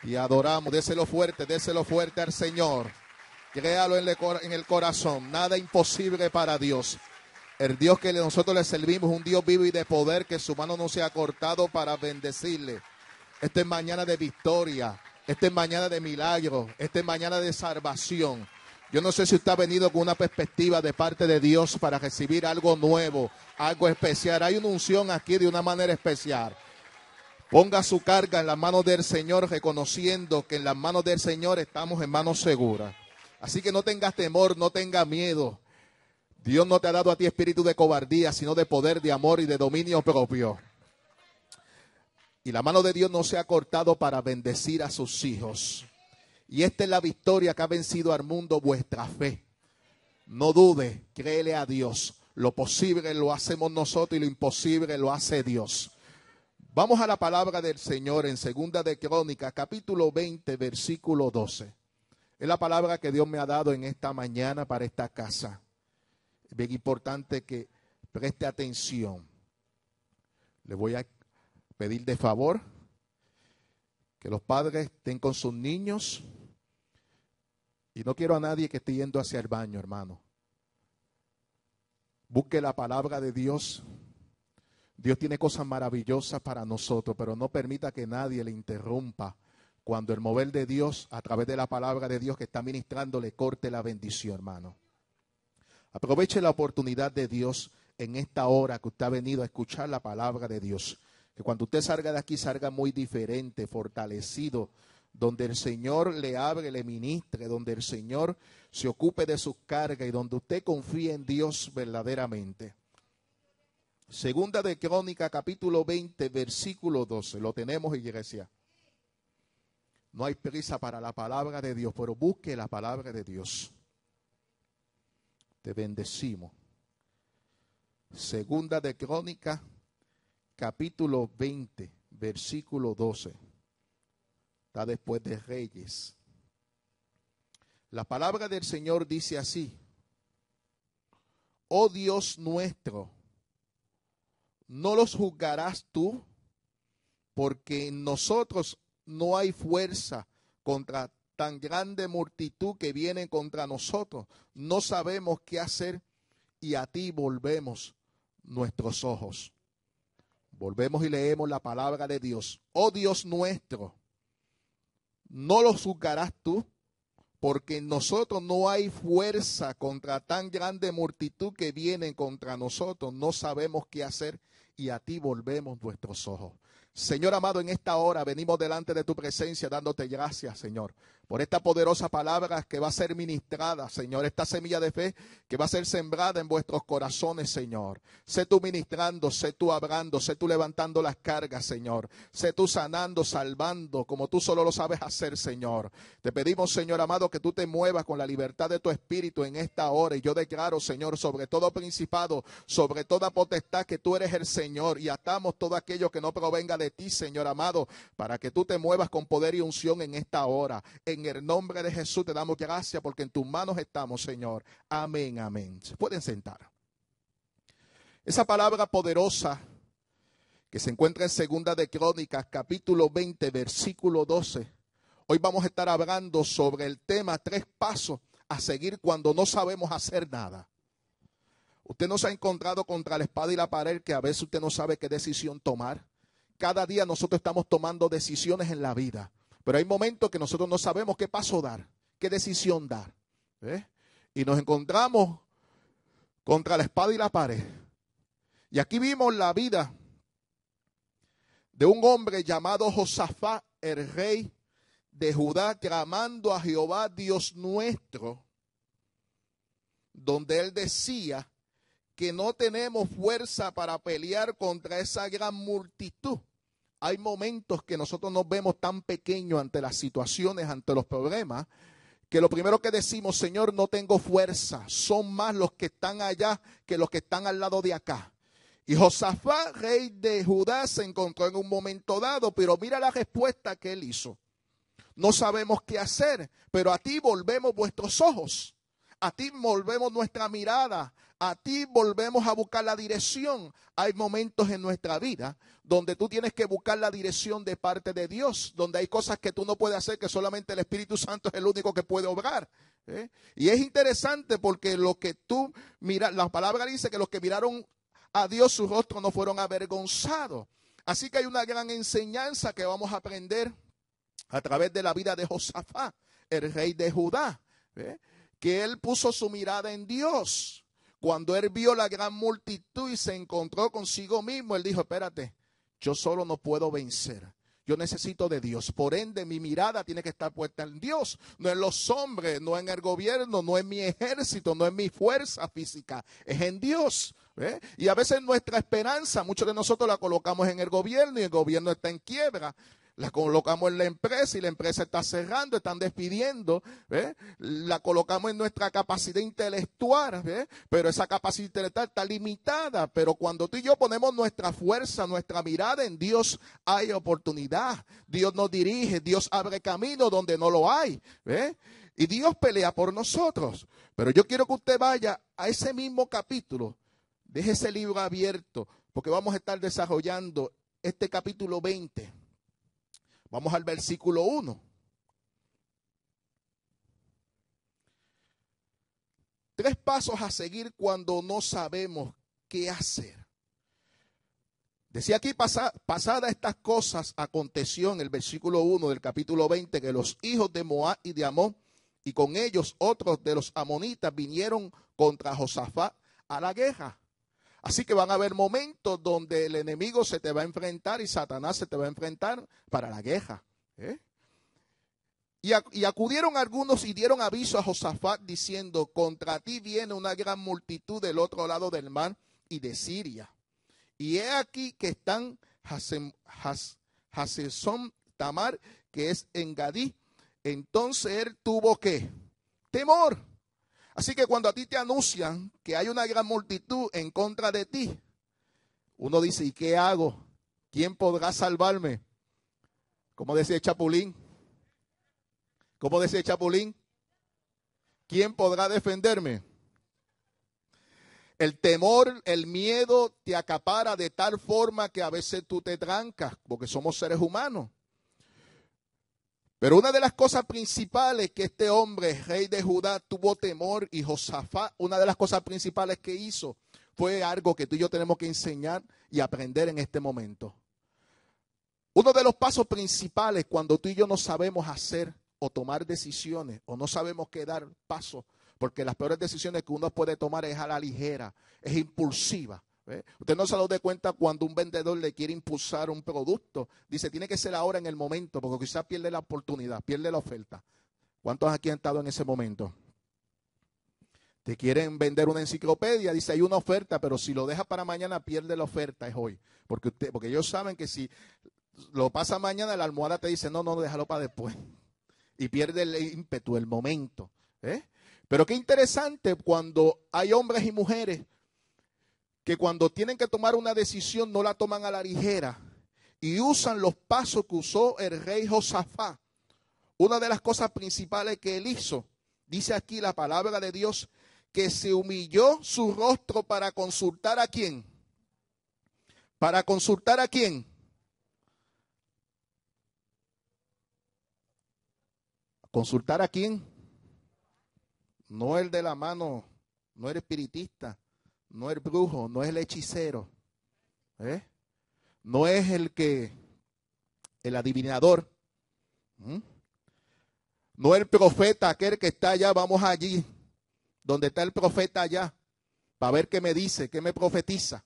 Y adoramos, déselo fuerte al Señor. Créalo en el corazón, nada imposible para Dios. El Dios que nosotros le servimos es un Dios vivo y de poder, que su mano no se ha cortado para bendecirle. Esta es mañana de victoria, esta es mañana de milagro, esta es mañana de salvación. Yo no sé si usted ha venido con una perspectiva de parte de Dios para recibir algo nuevo, algo especial. Hay una unción aquí de una manera especial. Ponga su carga en las manos del Señor, reconociendo que en las manos del Señor estamos en manos seguras. Así que no tengas temor, no tengas miedo. Dios no te ha dado a ti espíritu de cobardía, sino de poder, de amor y de dominio propio. Y la mano de Dios no se ha cortado para bendecir a sus hijos. Y esta es la victoria que ha vencido al mundo, vuestra fe. No dude, créele a Dios. Lo posible lo hacemos nosotros y lo imposible lo hace Dios. Vamos a la palabra del Señor en 2 de Crónicas, capítulo 20, versículo 12. Es la palabra que Dios me ha dado en esta mañana para esta casa. Es bien importante que preste atención. Le voy a pedir de favor que los padres estén con sus niños. Y no quiero a nadie que esté yendo hacia el baño, hermano. Busque la palabra de Dios. Dios tiene cosas maravillosas para nosotros, pero no permita que nadie le interrumpa cuando el mover de Dios, a través de la palabra de Dios que está ministrando, le corte la bendición, hermano. Aproveche la oportunidad de Dios en esta hora que usted ha venido a escuchar la palabra de Dios. Que cuando usted salga de aquí, salga muy diferente, fortalecido, donde el Señor le hable, le ministre, donde el Señor se ocupe de sus cargas y donde usted confíe en Dios verdaderamente. 2 de Crónicas, capítulo 20, versículo 12. Lo tenemos, iglesia. No hay prisa para la palabra de Dios, pero busque la palabra de Dios. Te bendecimos. 2 de Crónicas, capítulo 20, versículo 12. Está después de Reyes. La palabra del Señor dice así: oh Dios nuestro, no los juzgarás tú, porque en nosotros no hay fuerza contra tan grande multitud que viene contra nosotros. No sabemos qué hacer y a ti volvemos nuestros ojos. Volvemos y leemos la palabra de Dios. Oh Dios nuestro, no los juzgarás tú, porque en nosotros no hay fuerza contra tan grande multitud que viene contra nosotros. No sabemos qué hacer y a ti volvemos nuestros ojos. Señor amado, en esta hora venimos delante de tu presencia dándote gracias, Señor, por esta poderosa palabra que va a ser ministrada, Señor, esta semilla de fe que va a ser sembrada en vuestros corazones, Señor. Sé tú ministrando, sé tú hablando, sé tú levantando las cargas, Señor. Sé tú sanando, salvando, como tú solo lo sabes hacer, Señor. Te pedimos, Señor amado, que tú te muevas con la libertad de tu espíritu en esta hora. Y yo declaro, Señor, sobre todo principado, sobre toda potestad, que tú eres el Señor. Y atamos todo aquello que no provenga de ti, Señor amado, para que tú te muevas con poder y unción en esta hora. En el nombre de Jesús te damos gracias porque en tus manos estamos, Señor. Amén, amén. Se pueden sentar. Esa palabra poderosa que se encuentra en 2 de Crónicas, capítulo 20, versículo 12. Hoy vamos a estar hablando sobre el tema 3 pasos a seguir cuando no sabemos hacer nada. Usted no se ha encontrado contra la espada y la pared, que a veces usted no sabe qué decisión tomar. Cada día nosotros estamos tomando decisiones en la vida. Pero hay momentos que nosotros no sabemos qué paso dar, qué decisión dar. Y nos encontramos contra la espada y la pared. Y aquí vimos la vida de un hombre llamado Josafat, el rey de Judá, clamando a Jehová Dios nuestro, donde él decía que no tenemos fuerza para pelear contra esa gran multitud. Hay momentos que nosotros nos vemos tan pequeños ante las situaciones, ante los problemas, que lo primero que decimos: Señor, no tengo fuerza, son más los que están allá que los que están al lado de acá. Y Josafat, rey de Judá, se encontró en un momento dado, pero mira la respuesta que él hizo: no sabemos qué hacer, pero a ti volvemos vuestros ojos, a ti volvemos nuestra mirada, a ti volvemos a buscar la dirección. Hay momentos en nuestra vida donde tú tienes que buscar la dirección de parte de Dios, donde hay cosas que tú no puedes hacer, que solamente el Espíritu Santo es el único que puede obrar. Y es interesante porque lo que tú miras, la palabra dice que los que miraron a Dios, sus rostros no fueron avergonzados. Así que hay una gran enseñanza que vamos a aprender a través de la vida de Josafat, el rey de Judá, que él puso su mirada en Dios. Cuando él vio la gran multitud y se encontró consigo mismo, él dijo, espérate, yo solo no puedo vencer. Yo necesito de Dios. Por ende, mi mirada tiene que estar puesta en Dios. No en los hombres, no en el gobierno, no en mi ejército, no en mi fuerza física. Es en Dios. Y a veces nuestra esperanza, muchos de nosotros la colocamos en el gobierno y el gobierno está en quiebra. La colocamos en la empresa y la empresa está cerrando, están despidiendo. La colocamos en nuestra capacidad intelectual, pero esa capacidad intelectual está limitada. Pero cuando tú y yo ponemos nuestra fuerza, nuestra mirada en Dios, hay oportunidad. Dios nos dirige, Dios abre camino donde no lo hay. Y Dios pelea por nosotros. Pero yo quiero que usted vaya a ese mismo capítulo, deje ese libro abierto, porque vamos a estar desarrollando este capítulo 20. Vamos al versículo 1. 3 pasos a seguir cuando no sabemos qué hacer. Decía aquí, pasada estas cosas, aconteció en el versículo 1 del capítulo 20, que los hijos de Moab y de Amón, y con ellos otros de los amonitas, vinieron contra Josafat a la guerra. Así que van a haber momentos donde el enemigo se te va a enfrentar y Satanás se te va a enfrentar para la guerra. Y acudieron algunos y dieron aviso a Josafat diciendo, contra ti viene una gran multitud del otro lado del mar y de Siria. Y he aquí que están Hazezón Tamar, que es en Gadí. Entonces él tuvo ¿qué? Temor. Así que cuando a ti te anuncian que hay una gran multitud en contra de ti, uno dice, ¿y qué hago? ¿Quién podrá salvarme? ¿Cómo decía el Chapulín? ¿Cómo decía el Chapulín? ¿Quién podrá defenderme? El temor, el miedo te acapara de tal forma que a veces tú te trancas, porque somos seres humanos. Pero una de las cosas principales que este hombre, rey de Judá, tuvo temor, y Josafat, una de las cosas principales que hizo fue algo que tú y yo tenemos que enseñar y aprender en este momento. Uno de los pasos principales cuando tú y yo no sabemos hacer o tomar decisiones o no sabemos qué dar paso, porque las peores decisiones que uno puede tomar es a la ligera, es impulsiva. Usted no se lo dé cuenta cuando un vendedor le quiere impulsar un producto. Dice, tiene que ser ahora en el momento, porque quizás pierde la oportunidad, pierde la oferta. ¿Cuántos aquí han estado en ese momento? Te quieren vender una enciclopedia, dice, hay una oferta, pero si lo deja para mañana, pierde la oferta, es hoy. Porque ellos saben que si lo pasa mañana, la almohada te dice, no, déjalo para después. Y pierde el ímpetu, el momento. Pero qué interesante cuando hay hombres y mujeres que cuando tienen que tomar una decisión no la toman a la ligera y usan los pasos que usó el rey Josafat. Una de las cosas principales que él hizo, dice aquí la palabra de Dios, que se humilló su rostro para consultar a quién. ¿Para consultar a quién? ¿Consultar a quién? No el de la mano, no el espiritista. No es el brujo, no es el hechicero, no es el adivinador, no es el profeta, aquel que está allá, vamos allí, donde está el profeta allá, para ver qué me dice, qué me profetiza.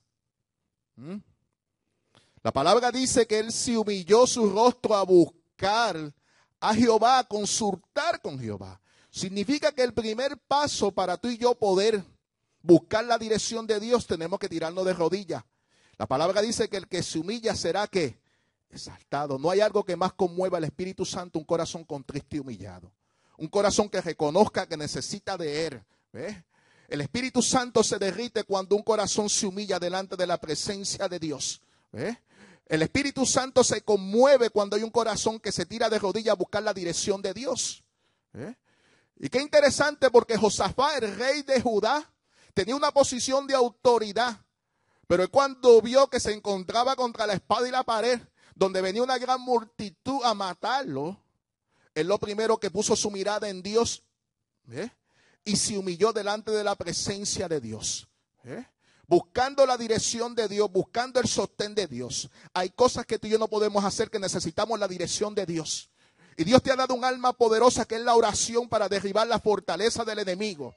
La palabra dice que él se humilló su rostro a buscar a Jehová, a consultar con Jehová. Significa que el primer paso para tú y yo poder buscar la dirección de Dios, tenemos que tirarnos de rodillas. La palabra dice que el que se humilla será ¿qué? Exaltado. No hay algo que más conmueva al Espíritu Santo, un corazón contrito y humillado. Un corazón que reconozca que necesita de Él. El Espíritu Santo se derrite cuando un corazón se humilla delante de la presencia de Dios. El Espíritu Santo se conmueve cuando hay un corazón que se tira de rodillas a buscar la dirección de Dios. Y qué interesante, porque Josafat, el rey de Judá, tenía una posición de autoridad, pero él cuando vio que se encontraba contra la espada y la pared, donde venía una gran multitud a matarlo, él lo primero que puso su mirada en Dios, y se humilló delante de la presencia de Dios, buscando la dirección de Dios, buscando el sostén de Dios. Hay cosas que tú y yo no podemos hacer, que necesitamos la dirección de Dios. Y Dios te ha dado un alma poderosa que es la oración para derribar la fortaleza del enemigo.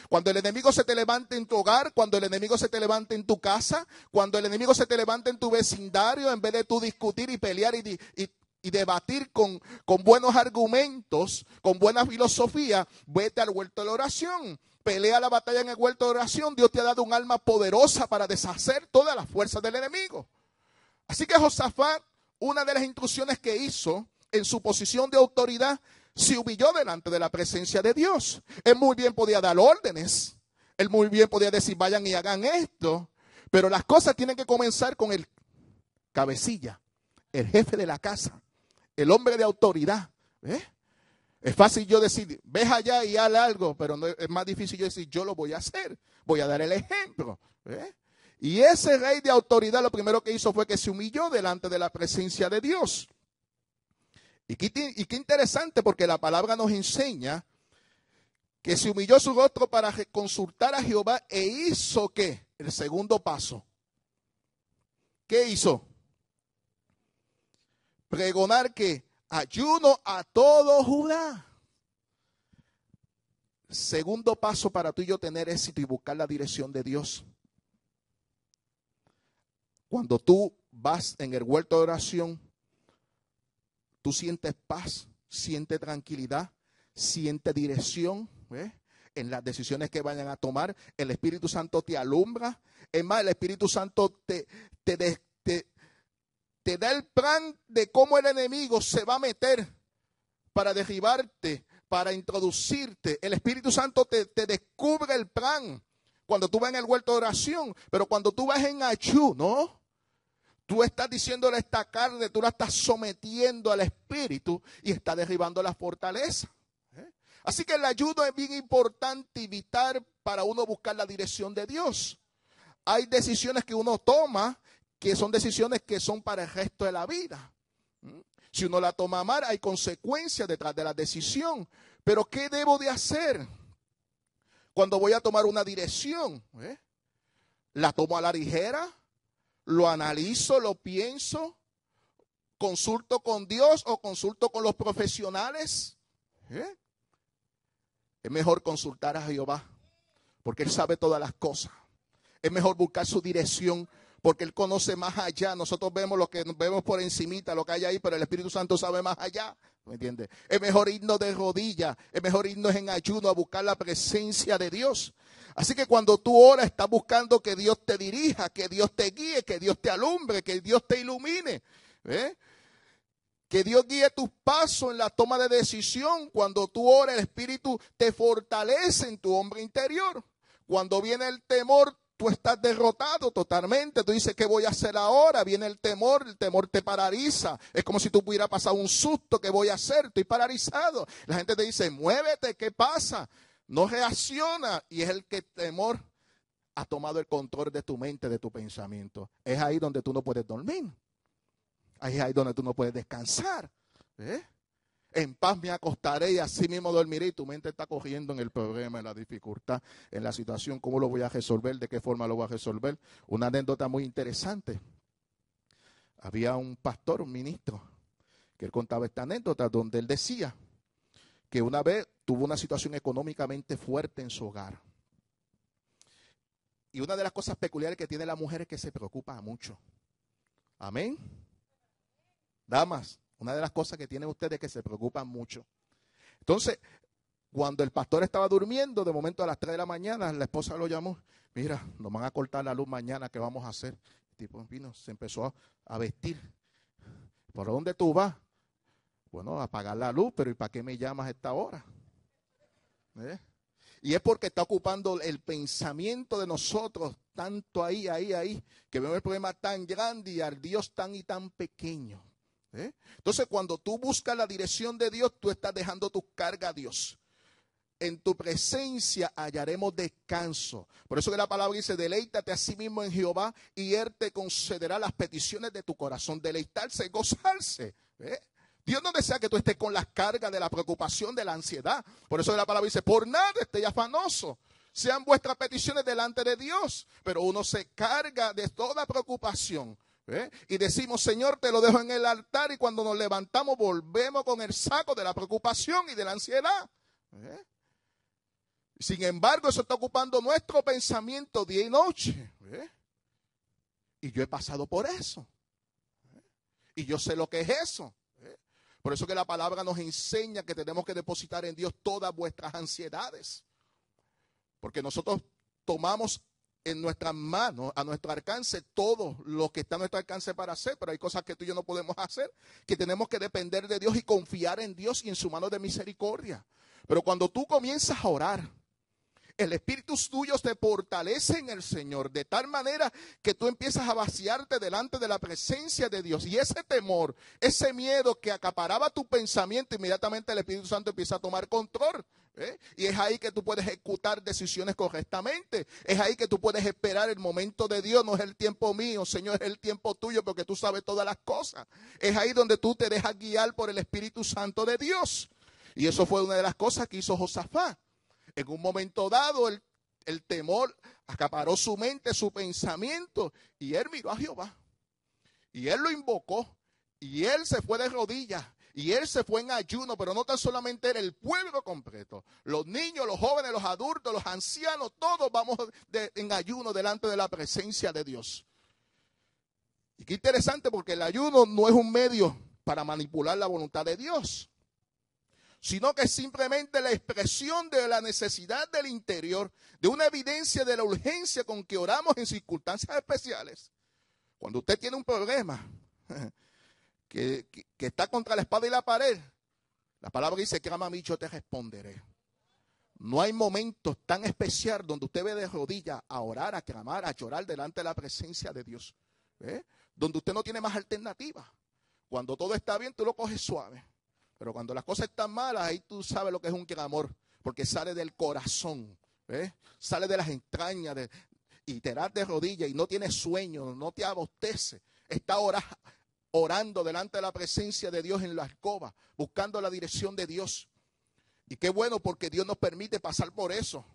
Cuando el enemigo se te levante en tu hogar, cuando el enemigo se te levante en tu casa, cuando el enemigo se te levante en tu vecindario, en vez de tú discutir y pelear y debatir con buenos argumentos, con buena filosofía, vete al huerto de la oración. Pelea la batalla en el huerto de oración. Dios te ha dado un alma poderosa para deshacer todas las fuerzas del enemigo. Así que Josafat, una de las instrucciones que hizo en su posición de autoridad, se humilló delante de la presencia de Dios. Él muy bien podía dar órdenes. Él muy bien podía decir, vayan y hagan esto. Pero las cosas tienen que comenzar con el cabecilla, el jefe de la casa, el hombre de autoridad. Es fácil yo decir, ves allá y haz algo, pero no, es más difícil yo decir, yo lo voy a hacer, voy a dar el ejemplo. Y ese rey de autoridad lo primero que hizo fue que se humilló delante de la presencia de Dios. Y qué interesante, porque la palabra nos enseña que se humilló su rostro para consultar a Jehová e hizo ¿qué? El segundo paso. ¿Qué hizo? Pregonar que ayuno a todo Judá. Segundo paso para tú y yo tener éxito y buscar la dirección de Dios. Cuando tú vas en el huerto de oración, tú sientes paz, sientes tranquilidad, sientes dirección en las decisiones que vayan a tomar. El Espíritu Santo te alumbra. Es más, el Espíritu Santo te da el plan de cómo el enemigo se va a meter para derribarte, para introducirte. El Espíritu Santo te descubre el plan cuando tú vas en el huerto de oración. Pero cuando tú vas en ayuno, tú estás diciéndole a esta carne, tú la estás sometiendo al Espíritu y estás derribando la fortaleza. Así que el ayuno es bien importante y vital para uno buscar la dirección de Dios. Hay decisiones que uno toma que son decisiones que son para el resto de la vida. Si uno la toma mal, hay consecuencias detrás de la decisión. Pero ¿qué debo de hacer cuando voy a tomar una dirección? ¿La tomo a la ligera? ¿Lo analizo, lo pienso? ¿Consulto con Dios o consulto con los profesionales? Es mejor consultar a Jehová, porque Él sabe todas las cosas. Es mejor buscar su dirección, porque Él conoce más allá. Nosotros vemos lo que vemos por encimita, lo que hay ahí, pero el Espíritu Santo sabe más allá. ¿Me entiendes? Es mejor irnos de rodillas, es mejor irnos en ayuno a buscar la presencia de Dios. Así que cuando tú oras, estás buscando que Dios te dirija, que Dios te guíe, que Dios te alumbre, que Dios te ilumine. Que Dios guíe tus pasos en la toma de decisión. Cuando tú oras, el Espíritu te fortalece en tu hombre interior. Cuando viene el temor, tú estás derrotado totalmente. Tú dices, ¿qué voy a hacer ahora? Viene el temor te paraliza. Es como si tú pudieras pasar un susto. ¿Qué voy a hacer? Estoy paralizado. La gente te dice, muévete, ¿qué pasa? No reacciona. Y es el que el temor ha tomado el control de tu mente, de tu pensamiento. Es ahí donde tú no puedes dormir. Ahí es ahí donde tú no puedes descansar. En paz me acostaré y así mismo dormiré. Y tu mente está corriendo en el problema, en la dificultad, en la situación. ¿Cómo lo voy a resolver? ¿De qué forma lo voy a resolver? Una anécdota muy interesante. Había un pastor, un ministro, que él contaba esta anécdota donde él decía que una vez tuvo una situación económicamente fuerte en su hogar. Y una de las cosas peculiares que tiene la mujer es que se preocupa mucho. Amén. Damas, una de las cosas que tienen ustedes es que se preocupan mucho. Entonces, cuando el pastor estaba durmiendo, de momento a las 3 de la mañana, la esposa lo llamó. Mira, nos van a cortar la luz mañana, ¿qué vamos a hacer? El tipo vino, se empezó a vestir. ¿Por dónde tú vas? Bueno, a apagar la luz, pero ¿y para qué me llamas a esta hora? Y es porque está ocupando el pensamiento de nosotros, tanto ahí, que vemos el problema tan grande y al Dios tan y tan pequeño. Entonces, cuando tú buscas la dirección de Dios, tú estás dejando tu carga a Dios. en tu presencia hallaremos descanso. Por eso que la palabra dice, deleítate a sí mismo en Jehová y él te concederá las peticiones de tu corazón. Deleitarse, gozarse. Dios no desea que tú estés con las cargas de la preocupación, de la ansiedad. Por eso la palabra dice, por nada estéis afanoso. Sean vuestras peticiones delante de Dios. Pero uno se carga de toda preocupación. Y decimos, Señor, te lo dejo en el altar. Y cuando nos levantamos volvemos con el saco de la preocupación y de la ansiedad. Sin embargo, eso está ocupando nuestro pensamiento día y noche. Y yo he pasado por eso. Y yo sé lo que es eso. Por eso que la palabra nos enseña que tenemos que depositar en Dios todas vuestras ansiedades. Porque nosotros tomamos en nuestras manos, a nuestro alcance, todo lo que está a nuestro alcance para hacer. Pero hay cosas que tú y yo no podemos hacer, que tenemos que depender de Dios y confiar en Dios y en su mano de misericordia. Pero cuando tú comienzas a orar, el espíritu tuyo te fortalece en el Señor, de tal manera que tú empiezas a vaciarte delante de la presencia de Dios. Y ese temor, ese miedo que acaparaba tu pensamiento, inmediatamente el Espíritu Santo empieza a tomar control. Y es ahí que tú puedes ejecutar decisiones correctamente. Es ahí que tú puedes esperar el momento de Dios. No es el tiempo mío, Señor, es el tiempo tuyo, porque tú sabes todas las cosas. Es ahí donde tú te dejas guiar por el Espíritu Santo de Dios. Y eso fue una de las cosas que hizo Josafat. En un momento dado, el temor acaparó su mente, su pensamiento, y él miró a Jehová. Y él lo invocó, y él se fue de rodillas, y él se fue en ayuno, pero no tan solamente era el pueblo completo. Los niños, los jóvenes, los adultos, los ancianos, todos vamos en ayuno delante de la presencia de Dios. Y qué interesante, porque el ayuno no es un medio para manipular la voluntad de Dios, sino que es simplemente la expresión de la necesidad del interior, de una evidencia de la urgencia con que oramos en circunstancias especiales. Cuando usted tiene un problema que está contra la espada y la pared, la palabra dice, clama a mí, yo te responderé. No hay momentos tan especial donde usted ve de rodillas a orar, a clamar, a llorar delante de la presencia de Dios. Donde usted no tiene más alternativa. Cuando todo está bien, tú lo coges suave. Pero cuando las cosas están malas, ahí tú sabes lo que es un clamor, porque sale del corazón, sale de las entrañas, y te das de rodillas y no tienes sueño, no te abostece. Está orando delante de la presencia de Dios en la alcoba, buscando la dirección de Dios. Y qué bueno, porque Dios nos permite pasar por eso.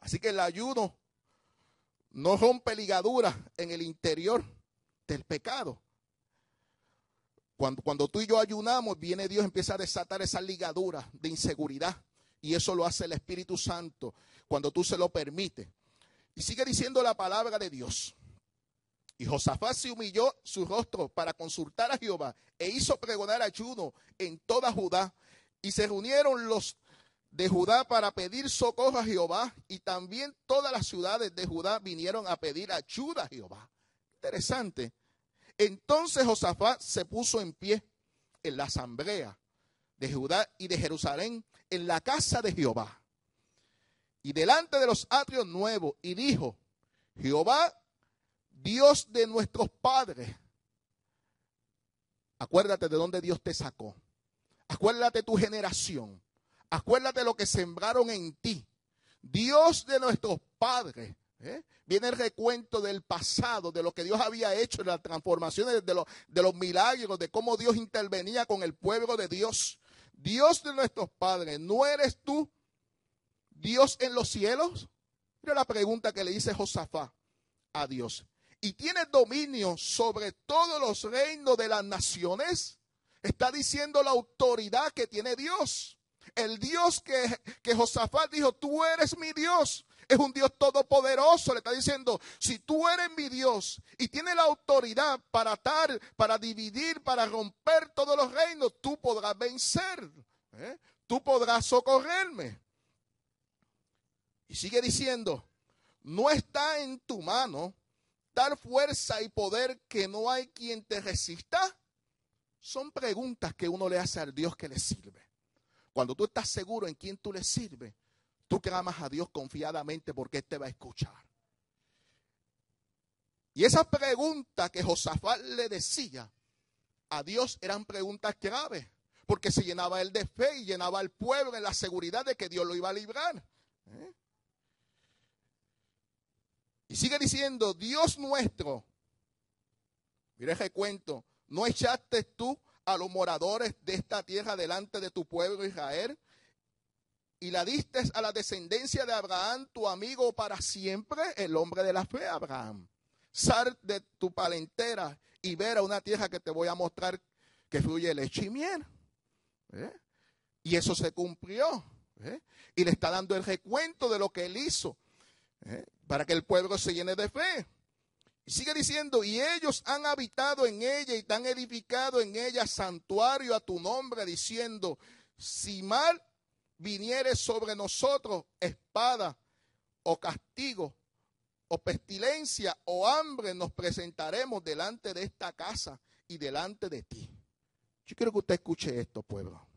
Así que el ayuno no rompe ligaduras en el interior del pecado. Cuando tú y yo ayunamos, viene Dios, empieza a desatar esas ligaduras de inseguridad. Y eso lo hace el Espíritu Santo cuando tú se lo permites. Y sigue diciendo la palabra de Dios. Y Josafat se humilló su rostro para consultar a Jehová e hizo pregonar ayuno en toda Judá. Y se reunieron los de Judá para pedir socorro a Jehová. Y también todas las ciudades de Judá vinieron a pedir ayuda a Jehová. Interesante. Entonces Josafat se puso en pie en la asamblea de Judá y de Jerusalén, en la casa de Jehová, y delante de los atrios nuevos, y dijo, Jehová, Dios de nuestros padres, acuérdate de dónde Dios te sacó, acuérdate de tu generación, acuérdate de lo que sembraron en ti, Dios de nuestros padres. Viene el recuento del pasado, de lo que Dios había hecho, de las transformaciones, de los milagros, de cómo Dios intervenía con el pueblo de Dios. Dios de nuestros padres, ¿no eres tú Dios en los cielos? Mira la pregunta que le dice Josafat a Dios. ¿Y tienes dominio sobre todos los reinos de las naciones? Está diciendo la autoridad que tiene Dios. El Dios que Josafat dijo, tú eres mi Dios. Es un Dios todopoderoso. Le está diciendo, si tú eres mi Dios y tienes la autoridad para atar, para dividir, para romper todos los reinos, tú podrás vencer. Tú podrás socorrerme. Y sigue diciendo, no está en tu mano dar fuerza y poder que no hay quien te resista. Son preguntas que uno le hace al Dios que le sirve. Cuando tú estás seguro en quién tú le sirves, tú clamas a Dios confiadamente porque Él te va a escuchar. Y esas preguntas que Josafat le decía a Dios eran preguntas claves. porque se llenaba él de fe y llenaba al pueblo en la seguridad de que Dios lo iba a librar. Y sigue diciendo, Dios nuestro, mira el recuento, ¿no echaste tú a los moradores de esta tierra delante de tu pueblo Israel? Y la diste a la descendencia de Abraham, tu amigo para siempre, el hombre de la fe, Abraham. Sal de tu parentela y ver a una tierra que te voy a mostrar que fluye leche y miel. Y eso se cumplió. Y le está dando el recuento de lo que él hizo, para que el pueblo se llene de fe. Y sigue diciendo, y ellos han habitado en ella y te han edificado en ella santuario a tu nombre, diciendo, si mal viniere sobre nosotros espada o castigo o pestilencia o hambre, nos presentaremos delante de esta casa y delante de ti. Yo quiero que usted escuche esto, pueblo.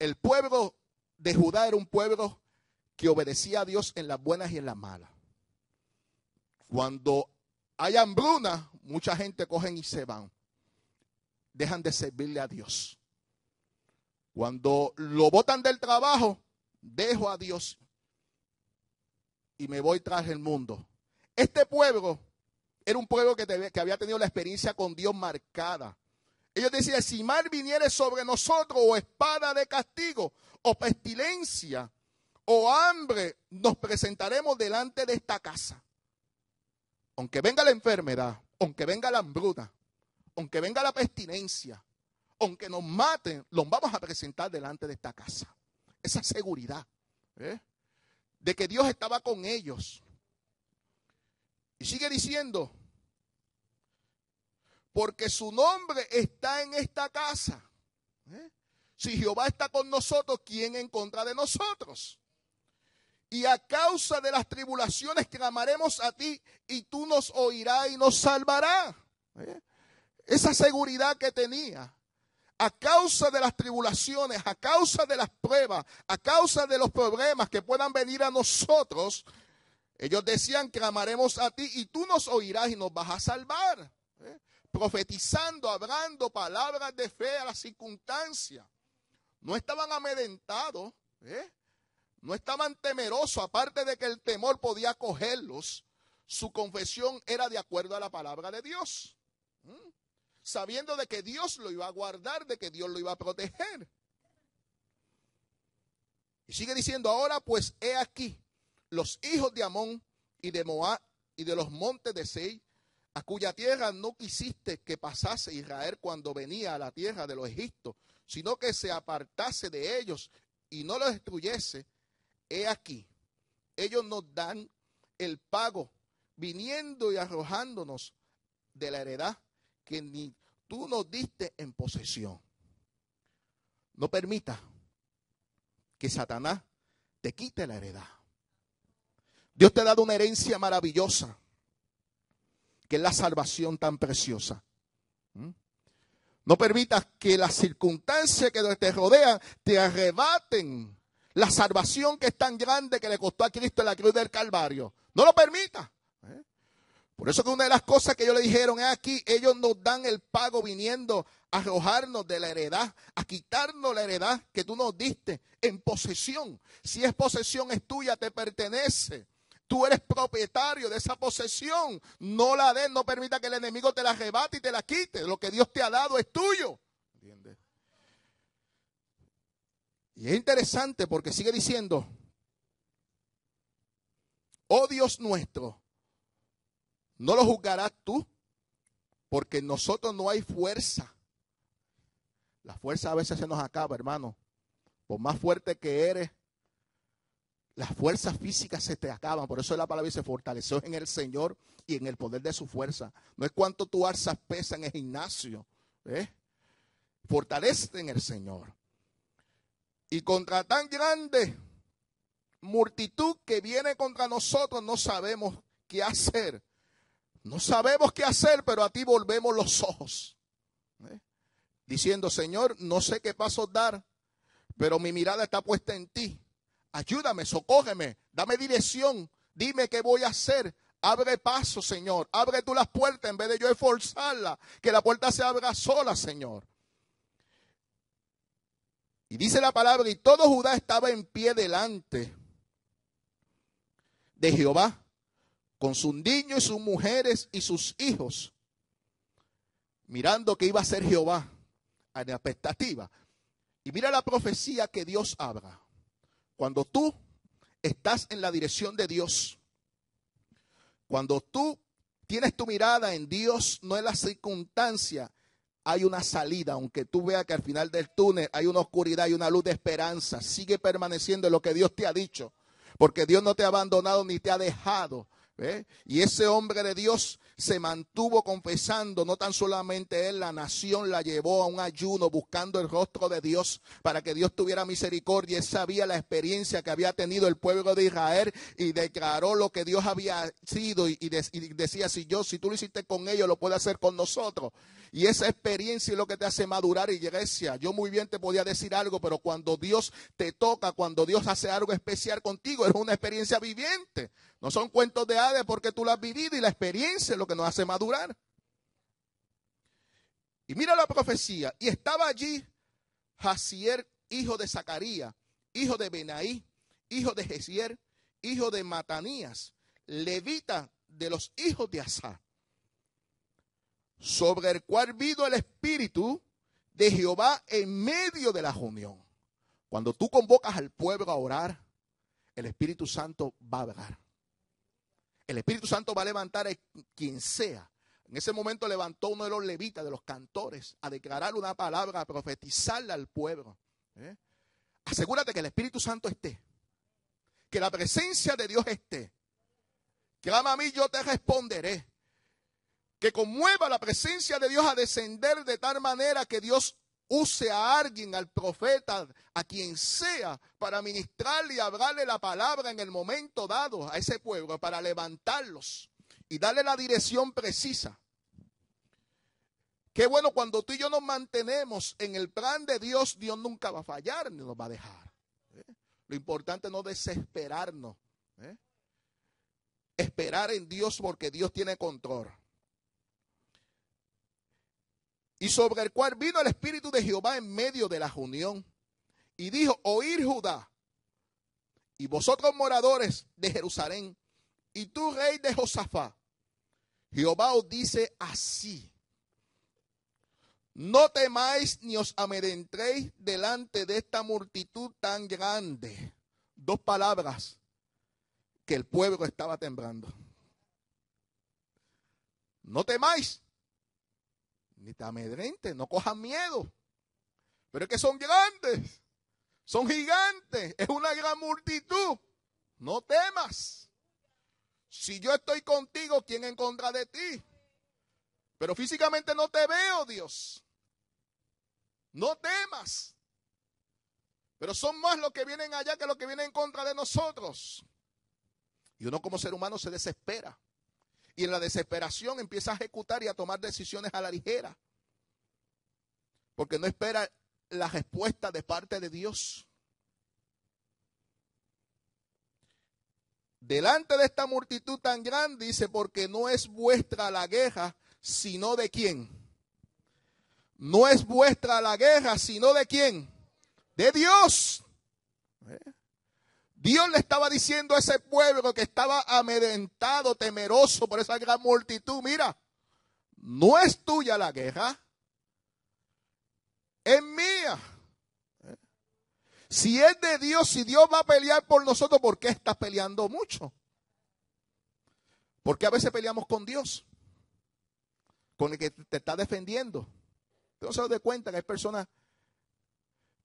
El pueblo de Judá era un pueblo que obedecía a Dios en las buenas y en las malas. Cuando hay hambruna, mucha gente cogen y se van. Dejan de servirle a Dios. Cuando lo botan del trabajo, dejo a Dios y me voy tras el mundo. Este pueblo era un pueblo que había tenido la experiencia con Dios marcada. Ellos decían, si mal viniere sobre nosotros o espada de castigo o pestilencia o hambre, nos presentaremos delante de esta casa. Aunque venga la enfermedad, aunque venga la hambruna, aunque venga la pestilencia, aunque nos maten, los vamos a presentar delante de esta casa. Esa seguridad de que Dios estaba con ellos. Y sigue diciendo, porque su nombre está en esta casa. Si Jehová está con nosotros, ¿quién en contra de nosotros? Y a causa de las tribulaciones clamaremos a ti y tú nos oirás y nos salvarás. Esa seguridad que tenía. A causa de las tribulaciones, a causa de las pruebas, a causa de los problemas que puedan venir a nosotros, ellos decían, clamaremos a ti y tú nos oirás y nos vas a salvar. Profetizando, hablando palabras de fe a las circunstancias. No estaban amedrentados, no estaban temerosos, aparte de que el temor podía cogerlos. Su confesión era de acuerdo a la palabra de Dios. Sabiendo de que Dios lo iba a guardar, de que Dios lo iba a proteger. Y sigue diciendo, ahora pues he aquí, los hijos de Amón y de Moab y de los montes de Seir, a cuya tierra no quisiste que pasase Israel cuando venía a la tierra de los egipcios, sino que se apartase de ellos y no los destruyese, he aquí, ellos nos dan el pago, viniendo y arrojándonos de la heredad que ni tú nos diste en posesión. No permita que Satanás te quite la heredad. Dios te ha dado una herencia maravillosa, que es la salvación tan preciosa. No permitas que las circunstancias que te rodean te arrebaten la salvación que es tan grande que le costó a Cristo en la cruz del Calvario. No lo permitas. Por eso que una de las cosas que ellos le dijeron es aquí, ellos nos dan el pago viniendo a arrojarnos de la heredad, a quitarnos la heredad que tú nos diste en posesión. Si es posesión, es tuya, te pertenece. Tú eres propietario de esa posesión. No la des, no permita que el enemigo te la arrebate y te la quite. Lo que Dios te ha dado es tuyo. ¿Entiendes? Y es interesante porque sigue diciendo, oh Dios nuestro, no lo juzgarás tú, porque en nosotros no hay fuerza. La fuerza a veces se nos acaba, hermano. Por más fuerte que eres, las fuerzas físicas se te acaban. Por eso la palabra dice, fortaleció en el Señor y en el poder de su fuerza. No es cuánto tú alzas pesa en el gimnasio. Fortalece en el Señor. Y contra tan grande multitud que viene contra nosotros, no sabemos qué hacer. No sabemos qué hacer, pero a ti volvemos los ojos. Diciendo, Señor, no sé qué pasos dar, pero mi mirada está puesta en ti. Ayúdame, socógeme, dame dirección, dime qué voy a hacer, Abre paso, Señor. Abre tú las puertas en vez de yo esforzarla. Que la puerta se abra sola, Señor. Y dice la palabra, y todo Judá estaba en pie delante de Jehová, con sus niños y sus mujeres y sus hijos, mirando que iba a ser Jehová en la expectativa. Y mira la profecía que Dios habla. Cuando tú estás en la dirección de Dios, cuando tú tienes tu mirada en Dios, no en la circunstancia, hay una salida. Aunque tú veas que al final del túnel hay una oscuridad y una luz de esperanza, sigue permaneciendo en lo que Dios te ha dicho, porque Dios no te ha abandonado ni te ha dejado. Y ese hombre de Dios se mantuvo confesando, no tan solamente él, la nación la llevó a un ayuno buscando el rostro de Dios para que Dios tuviera misericordia. Él sabía la experiencia que había tenido el pueblo de Israel y declaró lo que Dios había sido y decía, si tú lo hiciste con ellos, lo puedes hacer con nosotros. Y esa experiencia es lo que te hace madurar, iglesia. Yo muy bien te podía decir algo, pero cuando Dios te toca, cuando Dios hace algo especial contigo, es una experiencia viviente. No son cuentos de hadas porque tú lo has vivido y la experiencia es lo que nos hace madurar. Y mira la profecía. Y estaba allí Jaziel, hijo de Zacarías, hijo de Benaí, hijo de Jeziel, hijo de Matanías, levita de los hijos de Asaf, sobre el cual vino el Espíritu de Jehová en medio de la reunión. Cuando tú convocas al pueblo a orar, el Espíritu Santo va a hablar. El Espíritu Santo va a levantar a quien sea. En ese momento levantó uno de los levitas, de los cantores, a declarar una palabra, a profetizarla al pueblo. Asegúrate que el Espíritu Santo esté, que la presencia de Dios esté. Clama a mí, yo te responderé. Que conmueva la presencia de Dios a descender de tal manera que Dios use a alguien, al profeta, a quien sea, para ministrarle y hablarle la palabra en el momento dado a ese pueblo, para levantarlos y darle la dirección precisa. Qué bueno, cuando tú y yo nos mantenemos en el plan de Dios, Dios nunca va a fallar ni nos va a dejar. Lo importante es no desesperarnos. Esperar en Dios porque Dios tiene control. Y sobre el cual vino el Espíritu de Jehová en medio de la reunión. Y dijo, oír Judá, y vosotros moradores de Jerusalén, y tú rey de Josafat, Jehová os dice así: no temáis ni os amedrentéis delante de esta multitud tan grande. Dos palabras que el pueblo estaba temblando. No temáis, ni te amedrentes, no cojan miedo. Pero es que son grandes, son gigantes, es una gran multitud. No temas. Si yo estoy contigo, ¿quién en contra de ti? Pero físicamente no te veo, Dios. No temas. Pero son más los que vienen allá que los que vienen en contra de nosotros. Y uno como ser humano se desespera. Y en la desesperación empieza a ejecutar y a tomar decisiones a la ligera. Porque no espera la respuesta de parte de Dios. Delante de esta multitud tan grande, dice, porque no es vuestra la guerra, sino de quién. No es vuestra la guerra, sino de quién. De Dios. Dios le estaba diciendo a ese pueblo que estaba amedrentado, temeroso por esa gran multitud: mira, no es tuya la guerra, es mía. Si es de Dios, si Dios va a pelear por nosotros, ¿por qué estás peleando mucho? Porque a veces peleamos con Dios, con el que te está defendiendo. Usted no se da cuenta que hay personas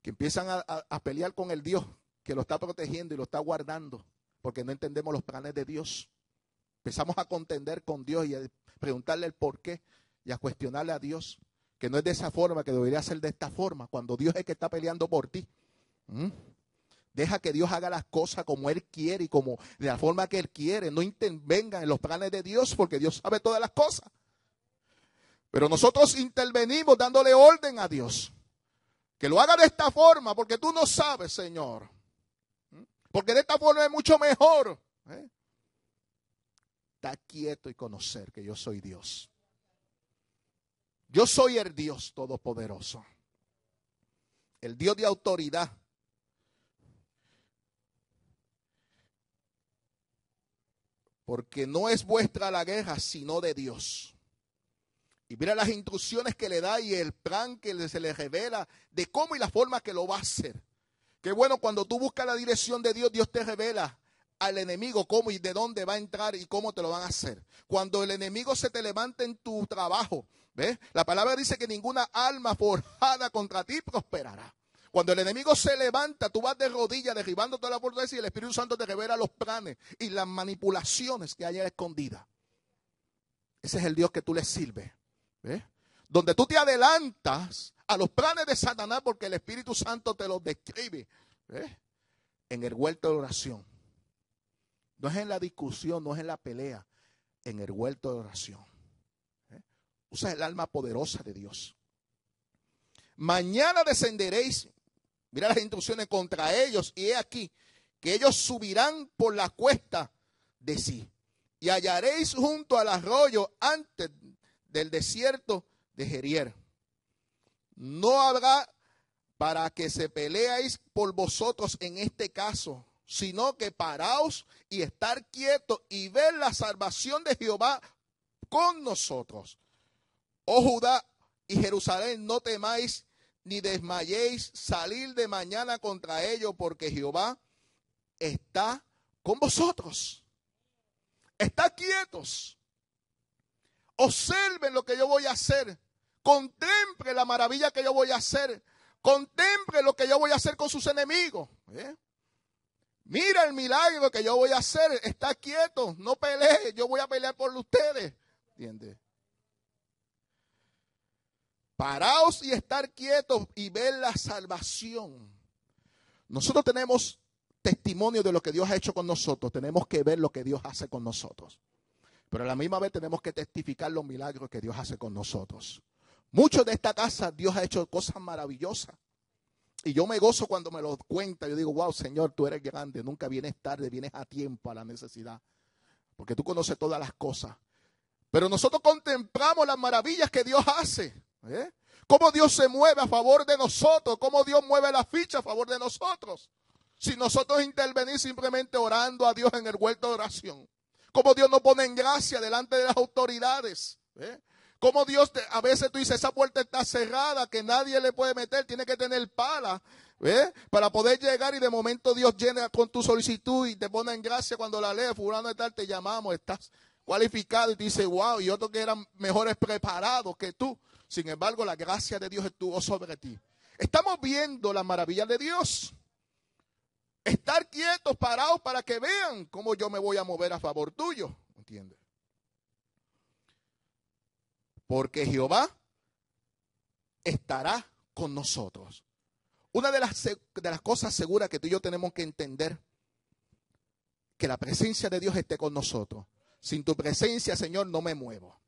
que empiezan a pelear con el Dios que lo está protegiendo y lo está guardando, porque no entendemos los planes de Dios. Empezamos a contender con Dios y a preguntarle el por qué y a cuestionarle a Dios, que no es de esa forma, que debería ser de esta forma, cuando Dios es el que está peleando por ti. Deja que Dios haga las cosas como Él quiere y como de la forma que Él quiere. No intervenga en los planes de Dios, porque Dios sabe todas las cosas. Pero nosotros intervenimos dándole orden a Dios. Que lo haga de esta forma, porque tú no sabes, Señor. Porque de esta forma es mucho mejor. estar quieto y conocer que yo soy Dios. Yo soy el Dios todopoderoso, el Dios de autoridad. Porque no es vuestra la guerra, sino de Dios. Y mira las instrucciones que le da y el plan que se le revela de cómo y la forma que lo va a hacer. Qué bueno, cuando tú buscas la dirección de Dios, Dios te revela al enemigo cómo y de dónde va a entrar y cómo te lo van a hacer. Cuando el enemigo se te levanta en tu trabajo, ¿ves? La palabra dice que ninguna alma forjada contra ti prosperará. Cuando el enemigo se levanta, tú vas de rodillas derribando toda la fortaleza y el Espíritu Santo te revela los planes y las manipulaciones que hay escondidas. Ese es el Dios que tú le sirves. ¿Ves? Donde tú te adelantas a los planes de Satanás porque el Espíritu Santo te los describe. ¿Ves? En el huerto de oración. No es en la discusión, no es en la pelea. En el huerto de oración. ¿Ves? Usa el alma poderosa de Dios. Mañana descenderéis. Mira las instrucciones contra ellos. Y he aquí que ellos subirán por la cuesta de sí. Y hallaréis junto al arroyo antes del desierto de Jerier. No habrá para que se peleéis por vosotros en este caso, sino que paraos y estar quietos y ver la salvación de Jehová con nosotros. Oh Judá y Jerusalén, no temáis ni desmayéis salir de mañana contra ellos, porque Jehová está con vosotros. Está quietos. Observen lo que yo voy a hacer. Contemple la maravilla que yo voy a hacer. Contemple lo que yo voy a hacer con sus enemigos. Mira el milagro que yo voy a hacer. Está quieto, no pelee. Yo voy a pelear por ustedes. ¿Entiendes? Paraos y estar quietos y ver la salvación. Nosotros tenemos testimonio de lo que Dios ha hecho con nosotros. Tenemos que ver lo que Dios hace con nosotros. Pero a la misma vez tenemos que testificar los milagros que Dios hace con nosotros. Muchos de esta casa Dios ha hecho cosas maravillosas. Y yo me gozo cuando me lo cuenta. Yo digo, wow, Señor, tú eres grande. Nunca vienes tarde, vienes a tiempo a la necesidad. Porque tú conoces todas las cosas. Pero nosotros contemplamos las maravillas que Dios hace. Cómo Dios se mueve a favor de nosotros. Cómo Dios mueve la ficha a favor de nosotros. Si nosotros intervenimos simplemente orando a Dios en el huerto de oración. Cómo Dios nos pone en gracia delante de las autoridades. Cómo Dios, a veces tú dices, esa puerta está cerrada, que nadie le puede meter, tiene que tener pala, para poder llegar, y de momento Dios llena con tu solicitud y te pone en gracia cuando la lees, fulano de tal, te llamamos, estás cualificado, y te dice, wow, y otros que eran mejores preparados que tú. Sin embargo, la gracia de Dios estuvo sobre ti. Estamos viendo la maravilla de Dios. Estar quietos, parados, para que vean cómo yo me voy a mover a favor tuyo. ¿Entiendes? Porque Jehová estará con nosotros. Una de las cosas seguras que tú y yo tenemos que entender, que la presencia de Dios esté con nosotros. Sin tu presencia, Señor, no me muevo.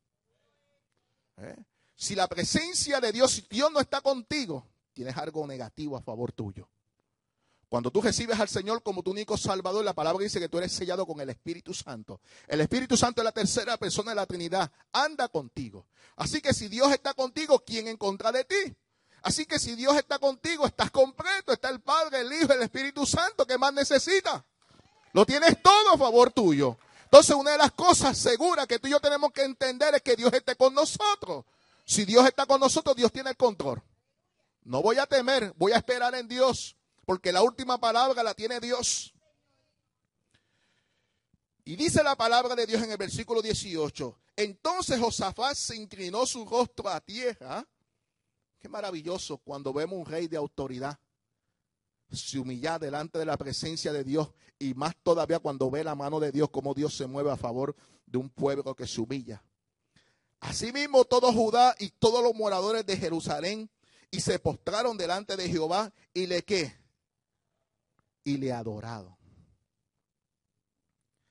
Si la presencia de Dios, si Dios no está contigo, tienes algo negativo a favor tuyo. Cuando tú recibes al Señor como tu único Salvador, la palabra dice que tú eres sellado con el Espíritu Santo. El Espíritu Santo es la tercera persona de la Trinidad. Anda contigo. Así que si Dios está contigo, ¿quién en contra de ti? Así que si Dios está contigo, estás completo. Está el Padre, el Hijo, el Espíritu Santo. ¿Qué más necesitas? Lo tienes todo a favor tuyo. Entonces, una de las cosas seguras que tú y yo tenemos que entender es que Dios esté con nosotros. Si Dios está con nosotros, Dios tiene el control. No voy a temer, voy a esperar en Dios. Porque la última palabra la tiene Dios. Y dice la palabra de Dios en el versículo 18. Entonces Josafat se inclinó su rostro a tierra. Qué maravilloso cuando vemos un rey de autoridad se humilla delante de la presencia de Dios. Y más todavía cuando ve la mano de Dios, cómo Dios se mueve a favor de un pueblo que se humilla. Asimismo todo Judá y todos los moradores de Jerusalén y se postraron delante de Jehová y le ¿qué? Y le adoraron.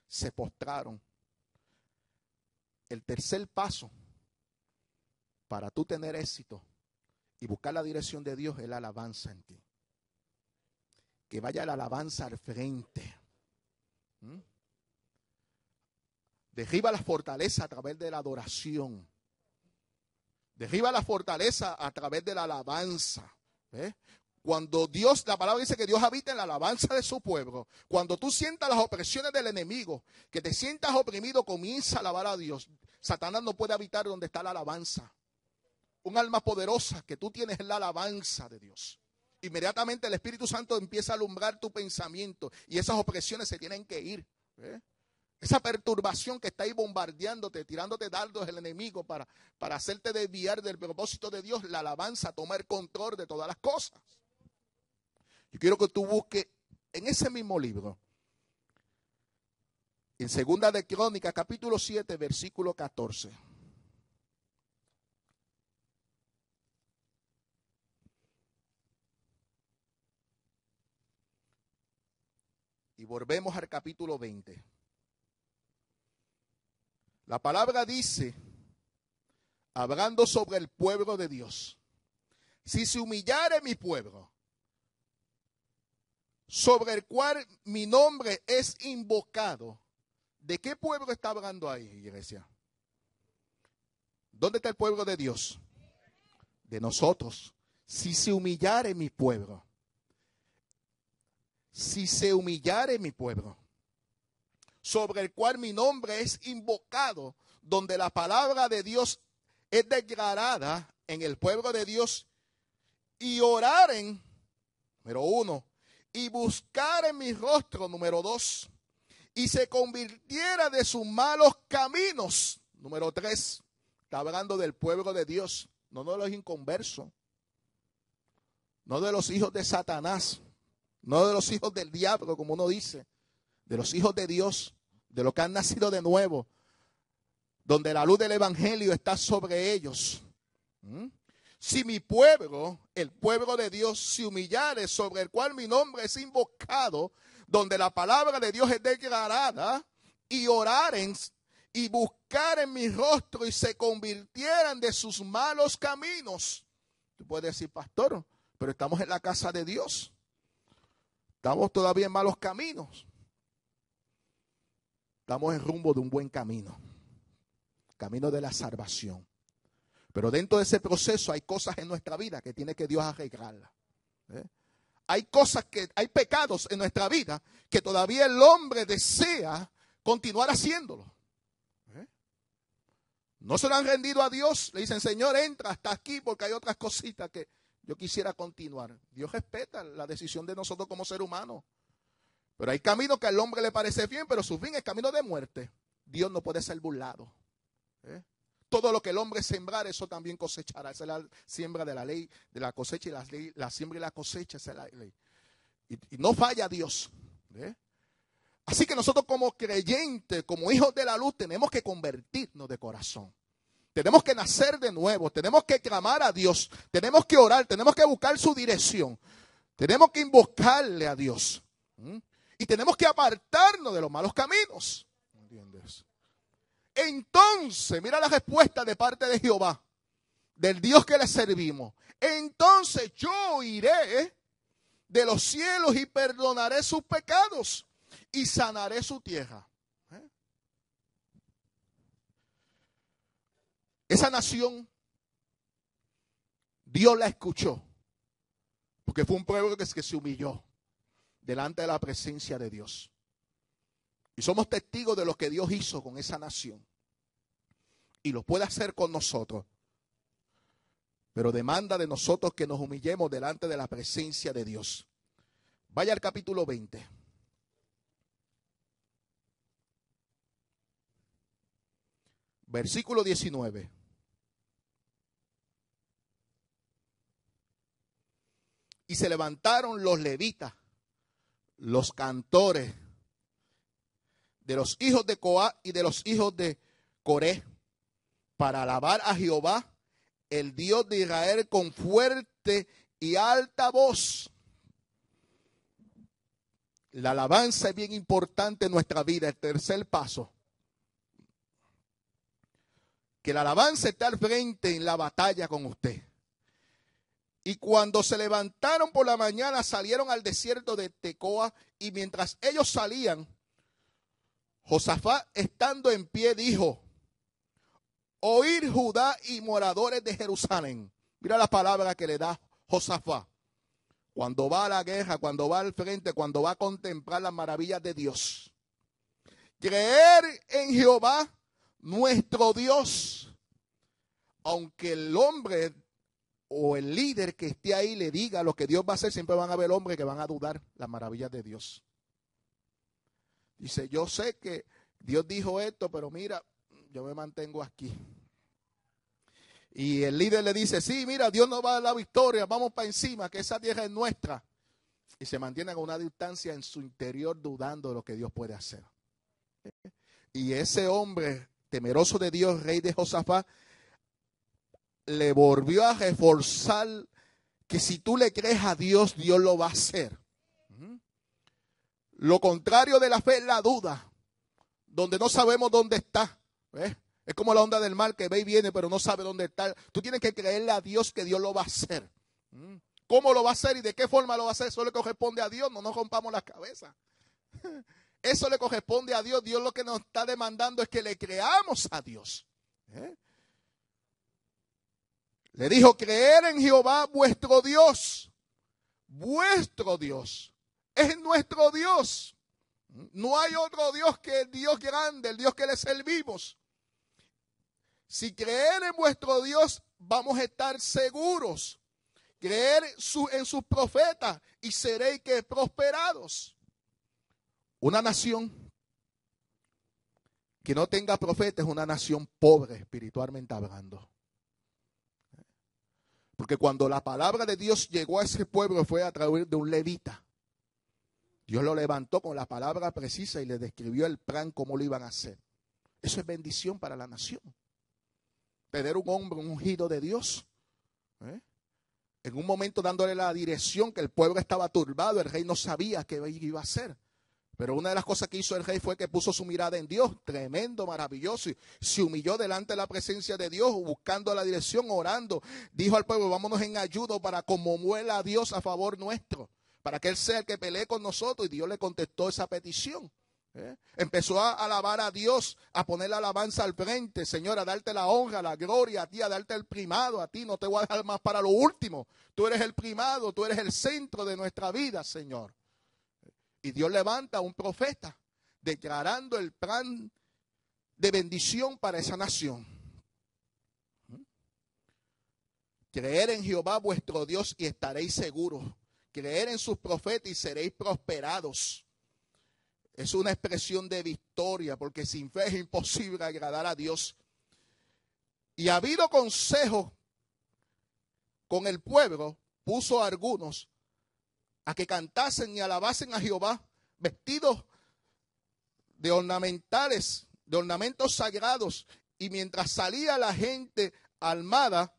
Se postraron. El tercer paso para tú tener éxito y buscar la dirección de Dios es la alabanza en ti. Que vaya la alabanza al frente. Derriba la fortaleza a través de la adoración. Derriba la fortaleza a través de la alabanza. Cuando Dios, la palabra dice que Dios habita en la alabanza de su pueblo. Cuando tú sientas las opresiones del enemigo, que te sientas oprimido, comienza a alabar a Dios. Satanás no puede habitar donde está la alabanza. Un alma poderosa que tú tienes es la alabanza de Dios. Inmediatamente el Espíritu Santo empieza a alumbrar tu pensamiento y esas opresiones se tienen que ir. Esa perturbación que está ahí bombardeándote, tirándote dardos el enemigo para hacerte desviar del propósito de Dios, la alabanza toma el control de todas las cosas. Yo quiero que tú busques en ese mismo libro, en Segunda de Crónicas, capítulo 7, versículo 14. Y volvemos al capítulo 20. La palabra dice, hablando sobre el pueblo de Dios: si se humillare mi pueblo, sobre el cual mi nombre es invocado. ¿De qué pueblo está hablando ahí, iglesia? ¿Dónde está el pueblo de Dios? De nosotros. Si se humillare mi pueblo. Si se humillare mi pueblo, sobre el cual mi nombre es invocado, donde la palabra de Dios es declarada en el pueblo de Dios, y oraren, número 1, y buscaren mi rostro, número 2, y se convirtiera de sus malos caminos, número 3. Está hablando del pueblo de Dios, no de los inconversos, no de los hijos de Satanás, no de los hijos del diablo, como uno dice, de los hijos de Dios, de los que han nacido de nuevo, donde la luz del evangelio está sobre ellos. Si mi pueblo, el pueblo de Dios, se humillare, sobre el cual mi nombre es invocado, donde la palabra de Dios es declarada, y oraren y buscaren mi rostro y se convirtieran de sus malos caminos. Tú puedes decir, pastor, pero estamos en la casa de Dios. Estamos todavía en malos caminos. Estamos en rumbo de un buen camino. Camino de la salvación. Pero dentro de ese proceso hay cosas en nuestra vida que tiene que Dios arreglarlas. Hay cosas hay pecados en nuestra vida que todavía el hombre desea continuar haciéndolo. No se lo han rendido a Dios. Le dicen, Señor, entra hasta aquí porque hay otras cositas que yo quisiera continuar. Dios respeta la decisión de nosotros como ser humano. Pero hay caminos que al hombre le parece bien, pero su fin es camino de muerte. Dios no puede ser burlado. Todo lo que el hombre sembrar, eso también cosechará. Esa es la siembra de la ley, de la cosecha y la siembra y la cosecha. Esa es la ley. Y no falla Dios. Así que nosotros como creyentes, como hijos de la luz, tenemos que convertirnos de corazón. Tenemos que nacer de nuevo, tenemos que clamar a Dios, tenemos que orar, tenemos que buscar su dirección, tenemos que invocarle a Dios. Y tenemos que apartarnos de los malos caminos. ¿Entiendes? Entonces, mira la respuesta de parte de Jehová, del Dios que le servimos. Entonces yo iré de los cielos y perdonaré sus pecados y sanaré su tierra. Esa nación, Dios la escuchó, porque fue un pueblo que se humilló delante de la presencia de Dios. Y somos testigos de lo que Dios hizo con esa nación. Y lo puede hacer con nosotros. Pero demanda de nosotros que nos humillemos delante de la presencia de Dios. Vaya al capítulo 20. Versículo 19. Y se levantaron los levitas, los cantores, de los hijos de Coat y de los hijos de Coré, para alabar a Jehová, el Dios de Israel, con fuerte y alta voz. La alabanza es bien importante en nuestra vida. El tercer paso, que la alabanza está al frente en la batalla con usted. Y cuando se levantaron por la mañana, salieron al desierto de Tecoa, y mientras ellos salían, Josafat, estando en pie, dijo: oír Judá y moradores de Jerusalén. Mira la palabra que le da Josafat. Cuando va a la guerra, cuando va al frente, cuando va a contemplar las maravillas de Dios. Creer en Jehová, nuestro Dios. Aunque el hombre o el líder que esté ahí le diga lo que Dios va a hacer, siempre van a haber hombres que van a dudar las maravillas de Dios. Dice, yo sé que Dios dijo esto, pero mira, yo me mantengo aquí. Y el líder le dice, sí, mira, Dios nos va a dar la victoria, vamos para encima, que esa tierra es nuestra. Y se mantienen a una distancia en su interior dudando de lo que Dios puede hacer. Y ese hombre temeroso de Dios, rey de Josafat, le volvió a reforzar que si tú le crees a Dios, Dios lo va a hacer. Lo contrario de la fe es la duda, donde no sabemos dónde está. ¿Ves? Es como la onda del mar que ve y viene, pero no sabe dónde está. Tú tienes que creerle a Dios que Dios lo va a hacer. ¿Cómo lo va a hacer y de qué forma lo va a hacer? Eso le corresponde a Dios, no nos rompamos las cabezas. Eso le corresponde a Dios. Dios lo que nos está demandando es que le creamos a Dios. Le dijo, creer en Jehová vuestro Dios. Vuestro Dios. Es nuestro Dios. No hay otro Dios que el Dios grande, el Dios que le servimos. Si creer en vuestro Dios, vamos a estar seguros. Creer en sus profetas y seréis que prosperados. Una nación que no tenga profeta es una nación pobre espiritualmente hablando. Porque cuando la palabra de Dios llegó a ese pueblo fue a través de un levita. Dios lo levantó con la palabra precisa y le describió el plan, cómo lo iban a hacer. Eso es bendición para la nación. Tener un hombre, un ungido de Dios. En un momento dándole la dirección, que el pueblo estaba turbado, el rey no sabía qué iba a hacer. Pero una de las cosas que hizo el rey fue que puso su mirada en Dios, tremendo, maravilloso, y se humilló delante de la presencia de Dios, buscando la dirección, orando. Dijo al pueblo, vámonos en ayuda para como muela a Dios a favor nuestro, para que Él sea el que pelee con nosotros. Y Dios le contestó esa petición. Empezó a alabar a Dios, a poner la alabanza al frente. Señor, a darte la honra, la gloria a ti, a darte el primado a ti. No te voy a dejar más para lo último. Tú eres el primado, tú eres el centro de nuestra vida, Señor. Y Dios levanta a un profeta declarando el plan de bendición para esa nación. Creer en Jehová vuestro Dios y estaréis seguros. Creer en sus profetas y seréis prosperados. Es una expresión de victoria, porque sin fe es imposible agradar a Dios. Y ha habido consejo con el pueblo, puso a algunos a que cantasen y alabasen a Jehová, vestidos de ornamentales, de ornamentos sagrados, y mientras salía la gente armada,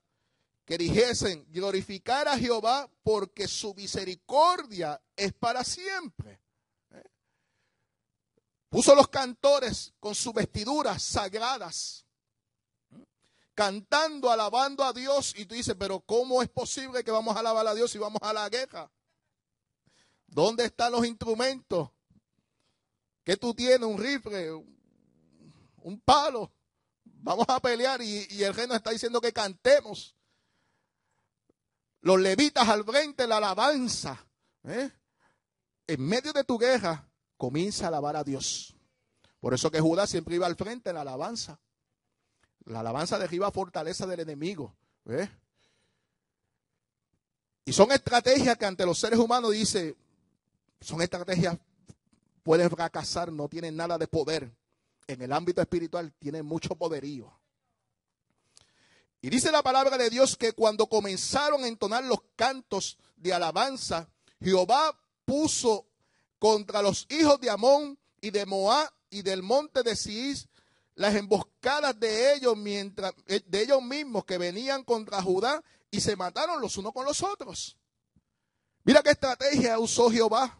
que dijesen, glorificar a Jehová, porque su misericordia es para siempre. Puso los cantores con sus vestiduras sagradas, cantando, alabando a Dios. Y tú dices, pero ¿cómo es posible que vamos a alabar a Dios si vamos a la guerra? ¿Dónde están los instrumentos? ¿Qué tú tienes? ¿Un rifle? ¿Un palo? Vamos a pelear y el rey nos está diciendo que cantemos. Los levitas al frente, la alabanza. En medio de tu guerra, comienza a alabar a Dios. Por eso que Judá siempre iba al frente en la alabanza. La alabanza derriba fortaleza del enemigo. Y son estrategias que ante los seres humanos dice, son estrategias, pueden fracasar, no tienen nada de poder. En el ámbito espiritual tienen mucho poderío. Y dice la palabra de Dios que cuando comenzaron a entonar los cantos de alabanza, Jehová puso contra los hijos de Amón y de Moab y del monte de Seir las emboscadas de ellos mismos que venían contra Judá, y se mataron los unos con los otros. Mira qué estrategia usó Jehová.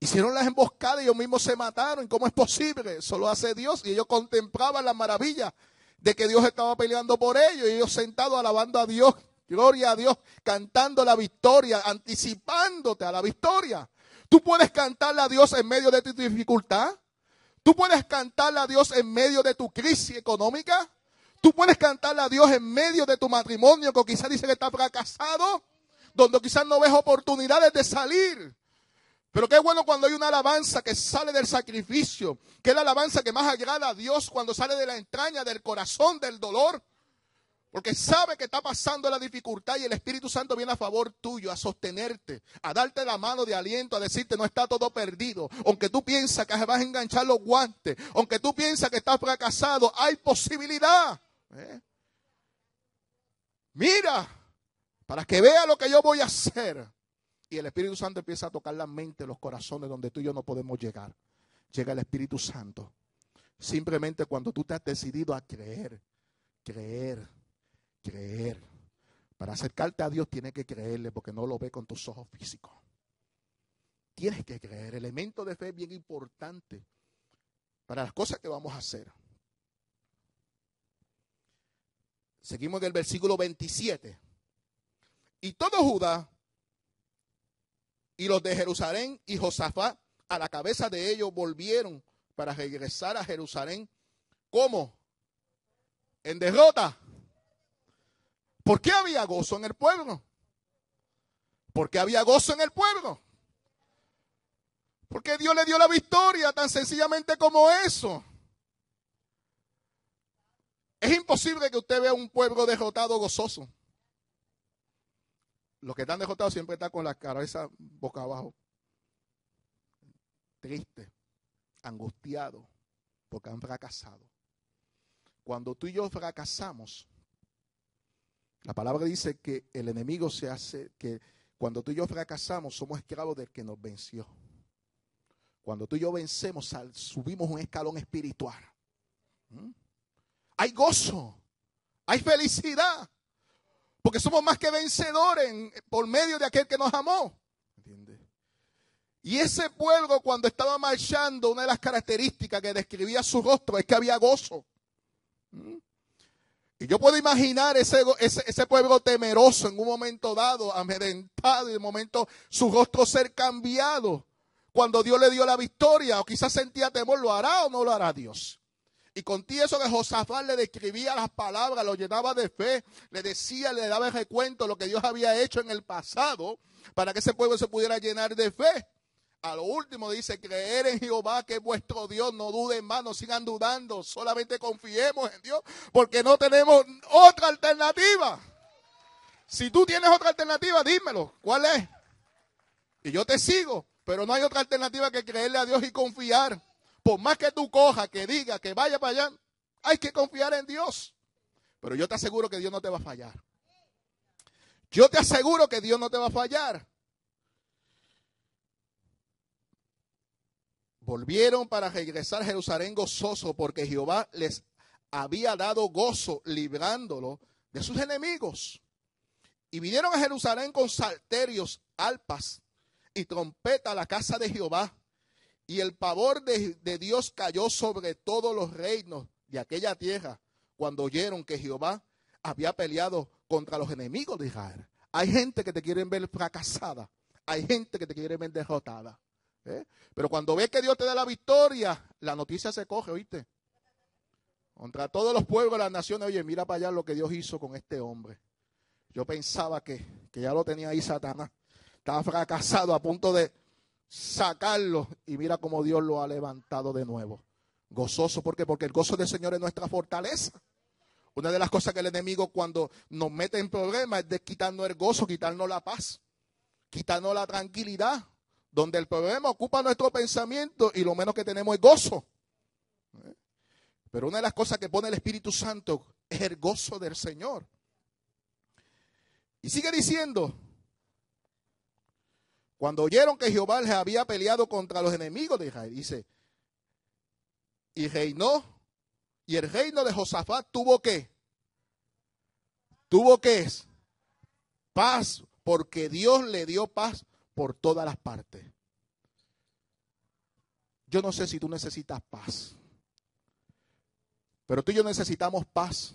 Hicieron las emboscadas y ellos mismos se mataron. ¿Cómo es posible? Eso lo hace Dios. Y ellos contemplaban la maravilla de que Dios estaba peleando por ellos, y ellos sentados alabando a Dios, gloria a Dios, cantando la victoria, anticipándote a la victoria. Tú puedes cantarle a Dios en medio de tu dificultad. Tú puedes cantarle a Dios en medio de tu crisis económica. Tú puedes cantarle a Dios en medio de tu matrimonio que quizás dice que está fracasado, donde quizás no ves oportunidades de salir. Pero qué bueno cuando hay una alabanza que sale del sacrificio, que es la alabanza que más agrada a Dios cuando sale de la entraña, del corazón, del dolor. Porque sabe que está pasando la dificultad y el Espíritu Santo viene a favor tuyo, a sostenerte, a darte la mano de aliento, a decirte no está todo perdido. Aunque tú piensas que vas a enganchar los guantes, aunque tú piensas que estás fracasado, hay posibilidad. Mira, para que vea lo que yo voy a hacer. Y el Espíritu Santo empieza a tocar la mente, los corazones donde tú y yo no podemos llegar. Llega el Espíritu Santo. Simplemente cuando tú te has decidido a creer. Para acercarte a Dios tienes que creerle porque no lo ve con tus ojos físicos. Tienes que creer. El elemento de fe es bien importante para las cosas que vamos a hacer. Seguimos en el versículo 27. Y todo Judá y los de Jerusalén y Josafat a la cabeza de ellos volvieron para regresar a Jerusalén. ¿Cómo? En derrota. ¿Por qué había gozo en el pueblo? ¿Por qué había gozo en el pueblo? Porque Dios le dio la victoria, tan sencillamente como eso. Es imposible que usted vea un pueblo derrotado gozoso. Los que están derrotados siempre están con la cabeza boca abajo. Triste, angustiado, porque han fracasado. Cuando tú y yo fracasamos, la palabra dice que el enemigo se hace, que cuando tú y yo fracasamos, somos esclavos del que nos venció. Cuando tú y yo vencemos, subimos un escalón espiritual. Hay gozo, hay felicidad, porque somos más que vencedores por medio de aquel que nos amó. ¿Entiendes? Y ese pueblo cuando estaba marchando, una de las características que describía su rostro es que había gozo. Y yo puedo imaginar ese pueblo temeroso en un momento dado, amedrentado, y de momento su rostro ser cambiado. Cuando Dios le dio la victoria, o quizás sentía temor, ¿lo hará o no lo hará Dios? Y contigo eso que Josafat le describía las palabras, lo llenaba de fe, le decía, le daba el recuento de lo que Dios había hecho en el pasado, para que ese pueblo se pudiera llenar de fe. A lo último dice, creer en Jehová que es vuestro Dios, no duden más, no sigan dudando, solamente confiemos en Dios, porque no tenemos otra alternativa. Si tú tienes otra alternativa, dímelo, ¿cuál es? Y yo te sigo, pero no hay otra alternativa que creerle a Dios y confiar. Por más que tú cojas, que diga, que vaya para allá, hay que confiar en Dios. Pero yo te aseguro que Dios no te va a fallar. Yo te aseguro que Dios no te va a fallar. Volvieron para regresar a Jerusalén gozoso porque Jehová les había dado gozo librándolo de sus enemigos. Y vinieron a Jerusalén con salterios, arpas y trompeta a la casa de Jehová. Y el pavor de Dios cayó sobre todos los reinos de aquella tierra cuando oyeron que Jehová había peleado contra los enemigos de Israel. Hay gente que te quiere ver fracasada. Hay gente que te quiere ver derrotada. Pero cuando ves que Dios te da la victoria, la noticia se coge, ¿oíste? Contra todos los pueblos de las naciones, oye, mira para allá lo que Dios hizo con este hombre. Yo pensaba que ya lo tenía ahí Satanás. Estaba fracasado a punto de sacarlo y mira cómo Dios lo ha levantado de nuevo. Gozoso, ¿por qué? Porque el gozo del Señor es nuestra fortaleza. Una de las cosas que el enemigo cuando nos mete en problemas es de quitarnos el gozo, quitarnos la paz, quitarnos la tranquilidad. Donde el problema ocupa nuestro pensamiento y lo menos que tenemos es gozo. Pero una de las cosas que pone el Espíritu Santo es el gozo del Señor. Y sigue diciendo, cuando oyeron que Jehová les había peleado contra los enemigos de Israel, dice, y reinó, y el reino de Josafat tuvo ¿qué? Tuvo ¿qué es? Paz, porque Dios le dio paz por todas las partes. Yo no sé si tú necesitas paz, pero tú y yo necesitamos paz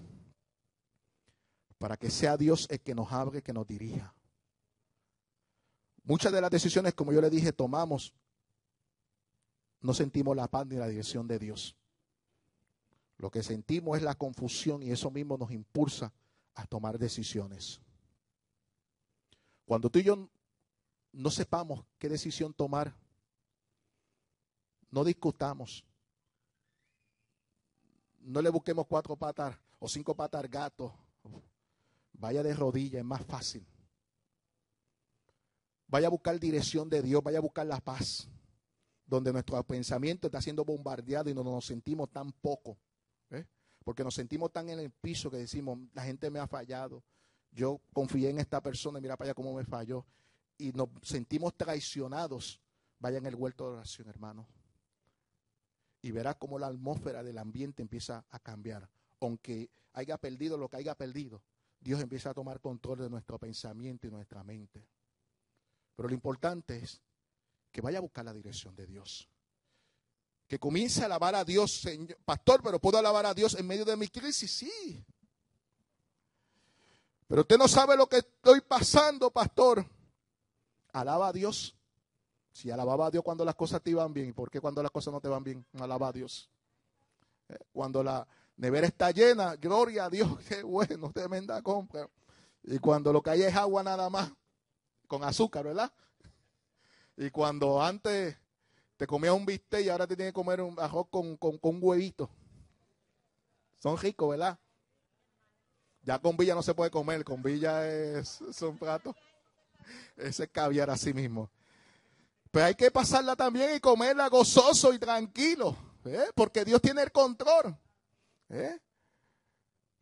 para que sea Dios el que nos hable, que nos dirija. Muchas de las decisiones, como yo le dije, tomamos no sentimos la paz ni la dirección de Dios. Lo que sentimos es la confusión y eso mismo nos impulsa a tomar decisiones. Cuando tú y yo no sepamos qué decisión tomar, no discutamos. No le busquemos 4 patas o 5 patas al gato. Vaya de rodillas, es más fácil. Vaya a buscar dirección de Dios, vaya a buscar la paz. Donde nuestro pensamiento está siendo bombardeado y no nos sentimos tan poco. Porque nos sentimos tan en el piso que decimos, la gente me ha fallado. Yo confié en esta persona y mira para allá cómo me falló. Y nos sentimos traicionados. Vaya en el huerto de oración, hermano. Y verá cómo la atmósfera del ambiente empieza a cambiar. Aunque haya perdido lo que haya perdido, Dios empieza a tomar control de nuestro pensamiento y nuestra mente. Pero lo importante es que vaya a buscar la dirección de Dios. Que comience a alabar a Dios, Señor. Pastor, pero ¿puedo alabar a Dios en medio de mi crisis? Sí. Pero usted no sabe lo que estoy pasando, pastor. Alaba a Dios. Si alababa a Dios cuando las cosas te iban bien, ¿por qué cuando las cosas no te van bien? No alaba a Dios. Cuando la nevera está llena, gloria a Dios, qué bueno, tremenda compra. Y cuando lo que hay es agua nada más, con azúcar, ¿verdad? Y cuando antes te comías un bistec y ahora te tienes que comer un arroz con huevito. Son ricos, ¿verdad? Ya con villa no se puede comer, con villa son platos. Ese es caviar así mismo. Pero hay que pasarla también y comerla gozoso y tranquilo, porque Dios tiene el control.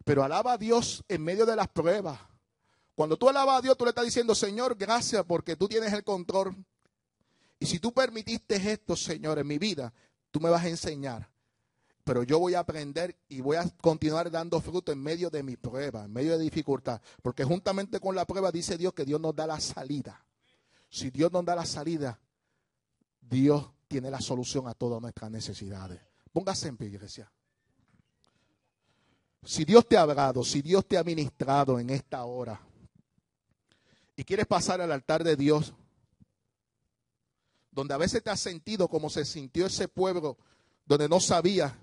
Pero alaba a Dios en medio de las pruebas. Cuando tú alabas a Dios, tú le estás diciendo, Señor, gracias porque tú tienes el control. Y si tú permitiste esto, Señor, en mi vida, tú me vas a enseñar. Pero yo voy a aprender y voy a continuar dando fruto en medio de mi prueba, en medio de dificultad. Porque juntamente con la prueba dice Dios que Dios nos da la salida. Si Dios nos da la salida, Dios tiene la solución a todas nuestras necesidades. Póngase en pie, iglesia. Si Dios te ha hablado, si Dios te ha ministrado en esta hora y quieres pasar al altar de Dios, donde a veces te has sentido como se sintió ese pueblo, donde no sabía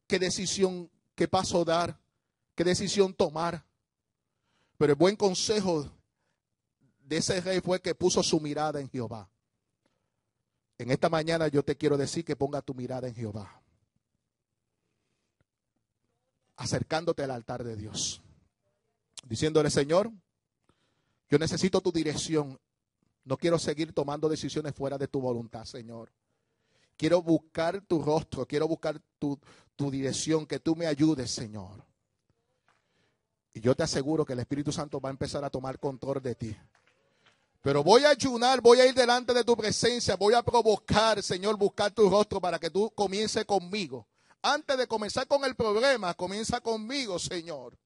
qué decisión, qué paso dar, qué decisión tomar. Pero el buen consejo de ese rey fue que puso su mirada en Jehová. En esta mañana yo te quiero decir que ponga tu mirada en Jehová. Acercándote al altar de Dios. Diciéndole, Señor, yo necesito tu dirección. No quiero seguir tomando decisiones fuera de tu voluntad, Señor. Quiero buscar tu rostro, quiero buscar tu dirección, que tú me ayudes, Señor. Y yo te aseguro que el Espíritu Santo va a empezar a tomar control de ti. Pero voy a ayunar, voy a ir delante de tu presencia, voy a provocar, Señor, buscar tu rostro para que tú comiences conmigo. Antes de comenzar con el problema, comienza conmigo, Señor.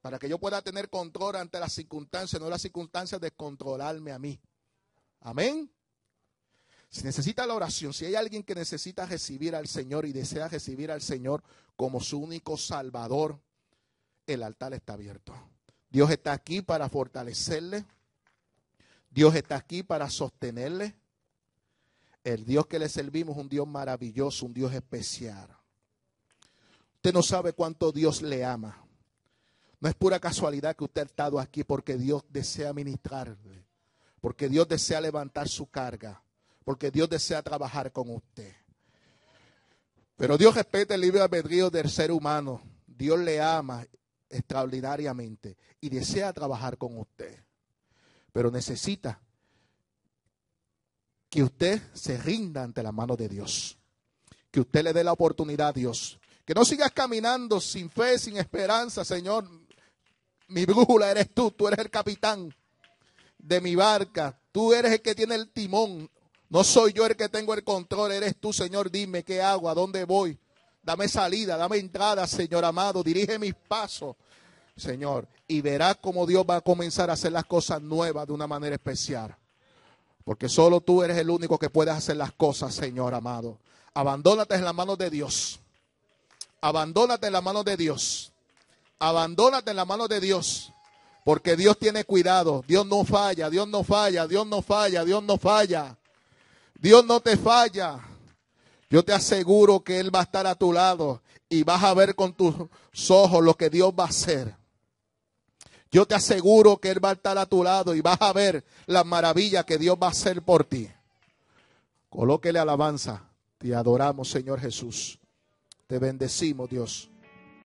Para que yo pueda tener control ante las circunstancias, no las circunstancias de controlarme a mí. Amén. Si necesita la oración, si hay alguien que necesita recibir al Señor y desea recibir al Señor como su único Salvador, el altar está abierto. Dios está aquí para fortalecerle. Dios está aquí para sostenerle. El Dios que le servimos es un Dios maravilloso, un Dios especial. Usted no sabe cuánto Dios le ama. No es pura casualidad que usted ha estado aquí porque Dios desea ministrarle. Porque Dios desea levantar su carga. Porque Dios desea trabajar con usted. Pero Dios respeta el libre albedrío del ser humano. Dios le ama extraordinariamente y desea trabajar con usted. Pero necesita que usted se rinda ante la mano de Dios. Que usted le dé la oportunidad a Dios. Que no sigas caminando sin fe, sin esperanza, Señor. Mi brújula eres tú, tú eres el capitán de mi barca. Tú eres el que tiene el timón. No soy yo el que tengo el control, eres tú, Señor. Dime qué hago, a dónde voy. Dame salida, dame entrada, Señor amado. Dirige mis pasos, Señor. Y verás cómo Dios va a comenzar a hacer las cosas nuevas de una manera especial. Porque solo tú eres el único que puedes hacer las cosas, Señor amado. Abandónate en las manos de Dios. Abandónate en las manos de Dios. Abandónate en las manos de Dios. Porque Dios tiene cuidado. Dios no falla, Dios no falla, Dios no falla, Dios no falla. Dios no te falla. Yo te aseguro que Él va a estar a tu lado y vas a ver con tus ojos lo que Dios va a hacer. Yo te aseguro que Él va a estar a tu lado y vas a ver las maravillas que Dios va a hacer por ti. Colóquele alabanza. Te adoramos, Señor Jesús. Te bendecimos, Dios.